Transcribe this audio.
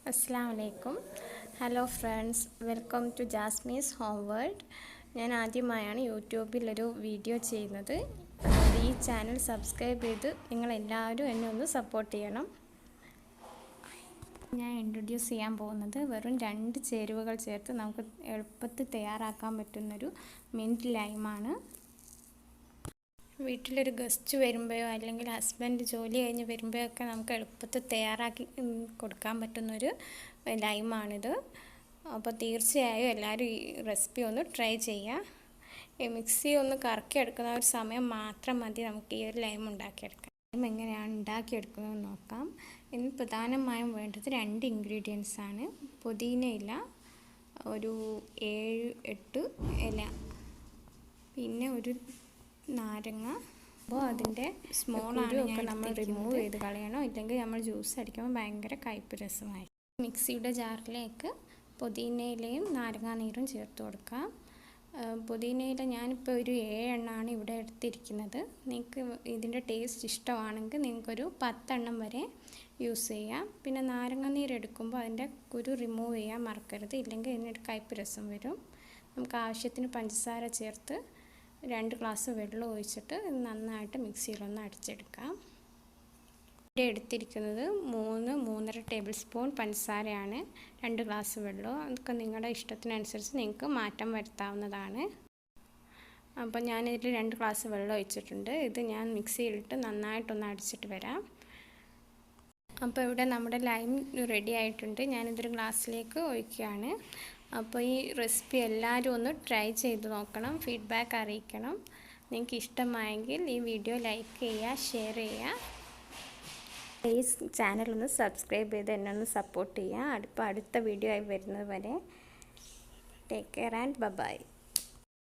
അസ്സലാമലൈക്കും. Hello friends, welcome to Jasmi's home world. ഞാൻ ആദ്യമായാണ് യൂട്യൂബിലൊരു വീഡിയോ ചെയ്യുന്നത്. ഈ ചാനൽ സബ്സ്ക്രൈബ് ചെയ്ത് നിങ്ങളെല്ലാവരും എന്നെ ഒന്ന് സപ്പോർട്ട് ചെയ്യണം. ഞാൻ ഇൻട്രൊഡ്യൂസ് ചെയ്യാൻ പോകുന്നത് വെറും 2 ചേരുവകൾ ചേർത്ത് നമുക്ക് എളുപ്പത്തിൽ തയ്യാറാക്കാൻ പറ്റുന്നൊരു മിൻറ്റ് ലൈമാണ്. വീട്ടിലൊരു ഗസ്റ്റ് വരുമ്പോഴോ അല്ലെങ്കിൽ ഹസ്ബൻഡ് ജോലി കഴിഞ്ഞ് വരുമ്പോഴൊക്കെ നമുക്ക് എളുപ്പത്തിൽ തയ്യാറാക്കി കൊടുക്കാൻ പറ്റുന്നൊരു ലൈമാണിത്. അപ്പോൾ തീർച്ചയായും എല്ലാവരും ഈ റെസിപ്പി ഒന്ന് ട്രൈ ചെയ്യുക. ഈ മിക്സി ഒന്ന് കറക്കി എടുക്കുന്ന ഒരു സമയം മാത്രം മതി നമുക്ക് ഈ ഒരു ലൈം ഉണ്ടാക്കിയെടുക്കാൻ. ലൈം എങ്ങനെയാണ് ഉണ്ടാക്കിയെടുക്കുന്നതെന്ന് നോക്കാം. ഇന്ന് പ്രധാനമായും വേണ്ടത് 2 ഇൻഗ്രീഡിയൻസ് ആണ്. പുതിന ഇല ഒരു 7-8 ഇല, പിന്നെ ഒരു നാരങ്ങ. അപ്പോൾ അതിൻ്റെ സ്മോളാണ് നമ്മൾ റിമൂവ് ചെയ്ത് കളയണം, ഇല്ലെങ്കിൽ നമ്മൾ ജ്യൂസ് അടിക്കുമ്പോൾ ഭയങ്കര കയ്പ്പ് രസമായി. മിക്സിയുടെ ജാറിലേക്ക് പുതിനയിലയും നാരങ്ങാനീരും ചേർത്ത് കൊടുക്കാം. പുതിനയില ഞാനിപ്പോൾ ഒരു 7 എണ്ണമാണ് ഇവിടെ എടുത്തിരിക്കുന്നത്. നിങ്ങൾക്ക് ഇതിൻ്റെ ടേസ്റ്റ് ഇഷ്ടമാണെങ്കിൽ നിങ്ങൾക്കൊരു 10 എണ്ണം വരെ യൂസ് ചെയ്യാം. പിന്നെ നാരങ്ങാനീര് എടുക്കുമ്പോൾ അതിൻ്റെ കുരു റിമൂവ് ചെയ്യാൻ മറക്കരുത്, ഇല്ലെങ്കിൽ ഇതിനൊരു കയ്പ്പ് രസം വരും. നമുക്ക് ആവശ്യത്തിന് പഞ്ചസാര ചേർത്ത് 2 ഗ്ലാസ് വെള്ളം ഒഴിച്ചിട്ട് നന്നായിട്ട് മിക്സിയിലൊന്ന് അടിച്ചെടുക്കാം. ഇവിടെ എടുത്തിരിക്കുന്നത് 3-3.5 ടേബിൾ സ്പൂൺ പഞ്ചസാരയാണ്, 2 ഗ്ലാസ് വെള്ളവും. അതൊക്കെ നിങ്ങളുടെ ഇഷ്ടത്തിനനുസരിച്ച് നിങ്ങൾക്ക് മാറ്റം വരുത്താവുന്നതാണ്. അപ്പോൾ ഞാനിതിൽ 2 ഗ്ലാസ് വെള്ളം ഒഴിച്ചിട്ടുണ്ട്. ഇത് ഞാൻ മിക്സിയിലിട്ട് നന്നായിട്ടൊന്ന് അടിച്ചിട്ട് വരാം. അപ്പോൾ ഇവിടെ നമ്മുടെ ലൈം റെഡി ആയിട്ടുണ്ട്. ഞാനിതൊരു ഗ്ലാസ്സിലേക്ക് ഒഴിക്കുകയാണ്. അപ്പോൾ ഈ റെസിപ്പി എല്ലാവരും ഒന്ന് ട്രൈ ചെയ്ത് നോക്കണം, ഫീഡ്ബാക്ക് അറിയിക്കണം. നിങ്ങൾക്ക് ഇഷ്ടമായെങ്കിൽ ഈ വീഡിയോ ലൈക്ക് ചെയ്യുക, ഷെയർ ചെയ്യുക. പ്ലീസ് ചാനലൊന്ന് സബ്സ്ക്രൈബ് ചെയ്ത് എന്നെ ഒന്ന് സപ്പോർട്ട് ചെയ്യുക. അടുത്ത വീഡിയോ ആയി വരുന്നത് വരെ ടേക്ക് കെയർ ആൻഡ് ബൈ.